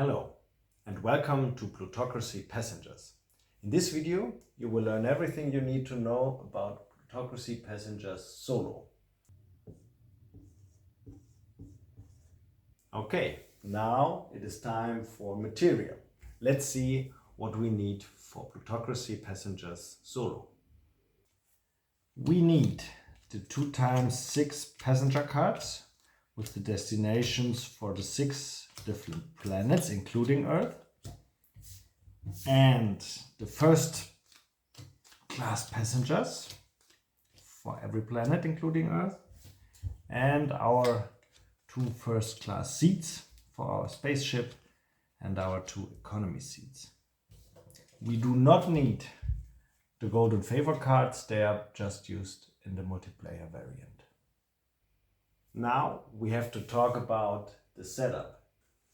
Hello and welcome to Plutocracy Passengers. In this video you will learn everything you need to know about Plutocracy Passengers solo. Okay, now it is time for material. Let's see what we need for Plutocracy Passengers solo. We need the 2x6 passenger cards with the destinations for the 6 different planets, including Earth, and the first class passengers for every planet, including Earth, and our 2 first class seats for our spaceship and our 2 economy seats. We do not need the golden favor cards, they are just used in the multiplayer variant. Now we have to talk about the setup.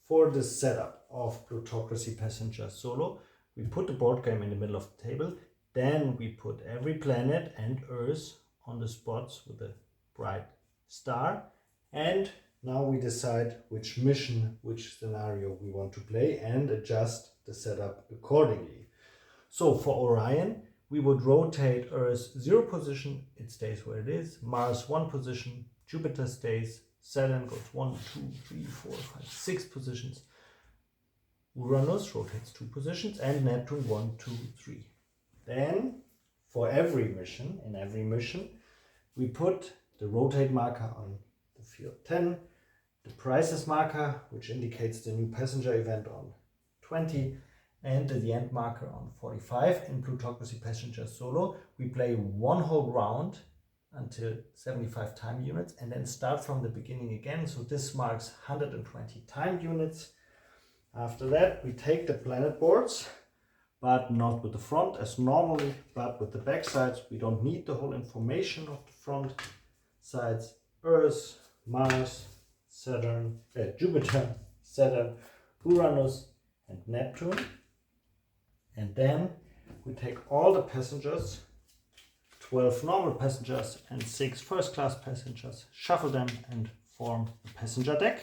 For the setup of Plutocracy Passenger Solo, we put the board game in the middle of the table, then we put every planet and Earth on the spots with a bright star, and now we decide which mission, which scenario we want to play and adjust the setup accordingly. So for Orion, we would rotate Earth 0 position, it stays where it is, Mars 1 position, Jupiter stays, Saturn goes 1, 2, 3, 4, 5, 6 positions, Uranus rotates 2 positions, and Neptune 1, 2, 3. Then for every mission, in every mission, we put the rotate marker on the field 10, the prices marker, which indicates the new passenger event, on 20, and the end marker on 45. In Plutocracy Passenger Solo, we play one whole round until 75 time units and then start from the beginning again. So this marks 120 time units. After that, we take the planet boards, but not with the front as normally, but with the back sides. We don't need the whole information of the front sides. Earth, Mars, Saturn, Jupiter, Saturn, Uranus, and Neptune. And then we take all the passengers, 12 normal passengers and 6 first class passengers, shuffle them and form a passenger deck.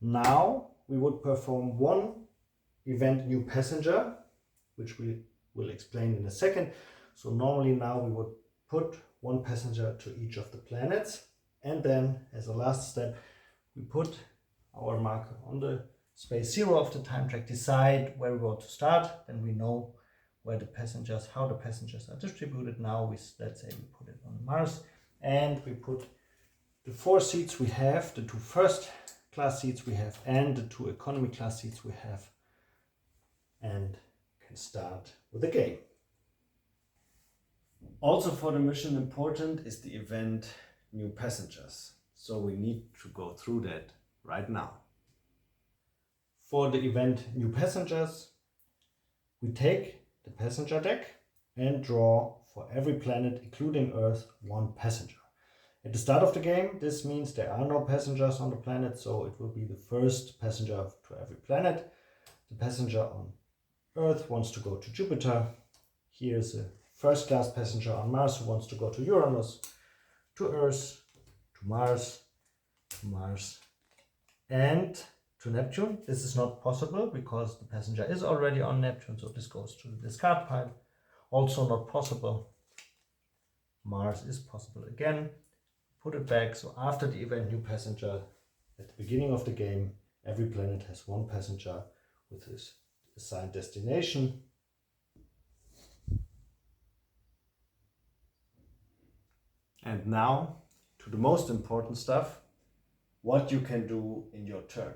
Now we would perform one event new passenger, which we will explain in a second. So normally now we would put one passenger to each of the planets, and then as a last step we put our marker on the space 0 of the time track, decide where we want to start, then we know where the passengers, how the passengers are distributed. Now let's say we put it on Mars, and we put the 4 seats we have, the 2 first class seats we have, and the 2 economy class seats we have, and can start with the game. Also for the mission important is the event new passengers, so we need to go through that right now. For the event new passengers, we take the passenger deck and draw for every planet, including Earth, 1 passenger. At the start of the game, this means there are no passengers on the planet, so it will be the first passenger to every planet. The passenger on Earth wants to go to Jupiter. Here's a first class passenger on Mars who wants to go to Uranus, to Earth, to Mars, and to Neptune. This is not possible because the passenger is already on Neptune, so this goes to the discard pile. Also not possible. Mars is possible again. Put it back. So after the event new passenger, at the beginning of the game, every planet has 1 passenger with his assigned destination. And now to the most important stuff, what you can do in your turn.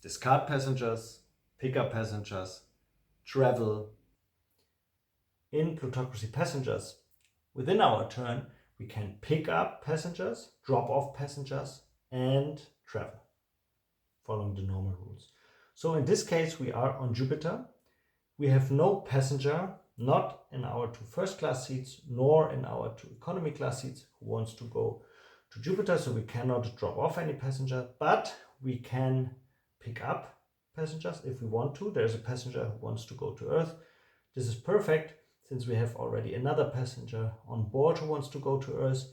Discard passengers, pick up passengers, travel. In Plutocracy Passengers, within our turn, we can pick up passengers, drop off passengers, and travel, following the normal rules. So in this case, we are on Jupiter. We have no passenger, not in our 2 first class seats, nor in our 2 economy class seats, who wants to go to Jupiter, so we cannot drop off any passenger, but we can pick up passengers if we want to. There's a passenger who wants to go to Earth. This is perfect since we have already another passenger on board who wants to go to Earth.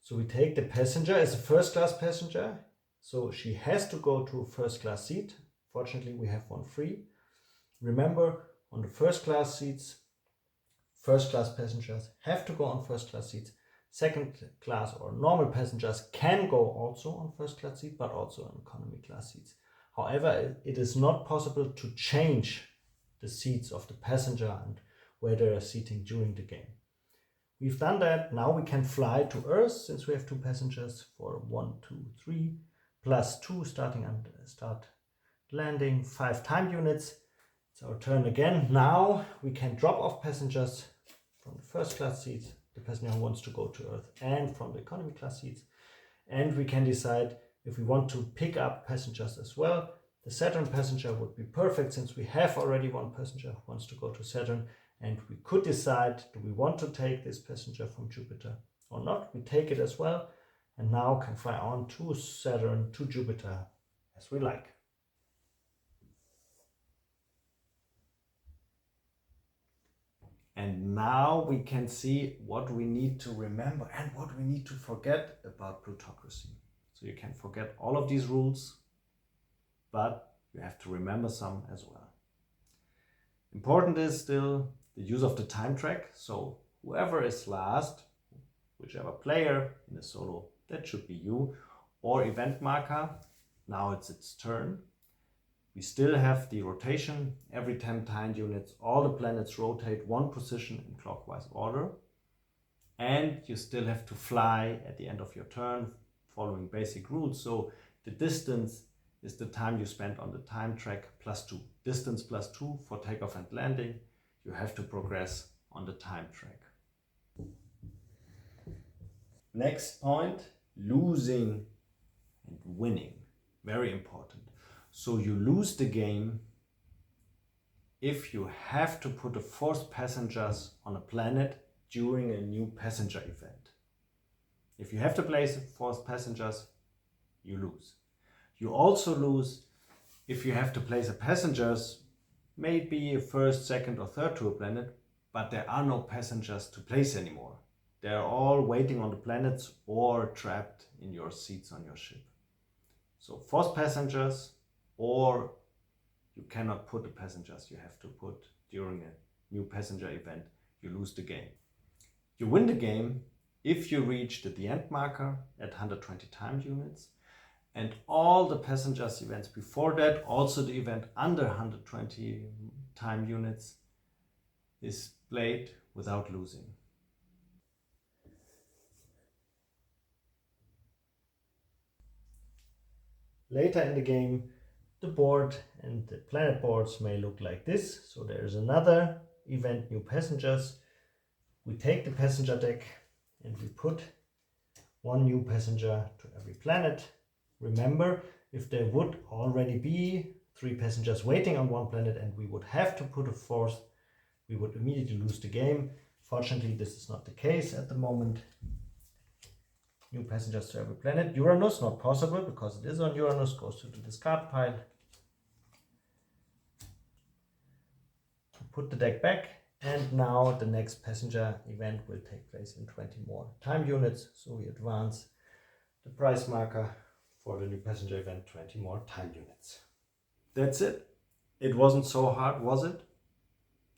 So we take the passenger as a first class passenger. So she has to go to a first class seat Fortunately, we have one free. Remember, on the first class seats, first class passengers have to go on first class seats. Second class or normal passengers can go also on first class seats, but also on economy class seats. However, it is not possible to change the seats of the passenger and where they are sitting during the game. We've done that. Now we can fly to Earth since we have 2 passengers for 1, 2, 3 plus 2 starting and start landing, 5 time units. It's our turn again. Now we can drop off passengers from the first class seats, the passenger who wants to go to Earth, and from the economy class seats. And we can decide if we want to pick up passengers as well. The Saturn passenger would be perfect since we have already 1 passenger who wants to go to Saturn. And we could decide, do we want to take this passenger from Jupiter or not? We take it as well, and now can fly on to Saturn, to Jupiter, as we like. And now we can see what we need to remember and what we need to forget about plutocracy. So you can forget all of these rules, but you have to remember some as well. Important is still the use of the time track. So whoever is last, whichever player in a solo, that should be you, or event marker, now it's its turn. We still have the rotation. Every 10 time units, all the planets rotate 1 position in clockwise order. And you still have to fly at the end of your turn, following basic rules. So the distance is the time you spend on the time track plus 2. Distance plus 2 for takeoff and landing. You have to progress on the time track. Next point, losing and winning. Very important. So you lose the game if you have to put the forced passengers on a planet during a new passenger event. If you have to place forced passengers, you lose. You also lose if you have to place a passengers, maybe a first, second or third to a planet, but there are no passengers to place anymore. They're all waiting on the planets or trapped in your seats on your ship. So forced passengers, or you cannot put the passengers you have to put during a new passenger event, you lose the game. You win the game if you reach the end marker at 120 time units, and all the passengers events before that, also the event under 120 time units, is played without losing. Later in the game, the board and the planet boards may look like this. So there is another event, new passengers. We take the passenger deck and we put 1 new passenger to every planet. Remember, if there would already be 3 passengers waiting on 1 planet and we would have to put a 4th, we would immediately lose the game. Fortunately, this is not the case at the moment. New passengers to every planet. Uranus, not possible because it is on Uranus, goes to the discard pile. Put the deck back, and now the next passenger event will take place in 20 more time units. So we advance the price marker for the new passenger event 20 more time units. That's it. It wasn't so hard, was it?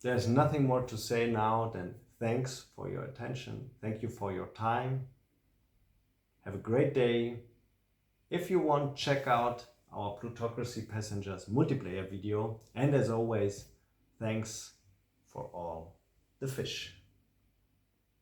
There's nothing more to say now than thanks for your attention. Thank you for your time. Have a great day. If you want, check out our Plutocracy Passengers multiplayer video. And as always, thanks for all the fish.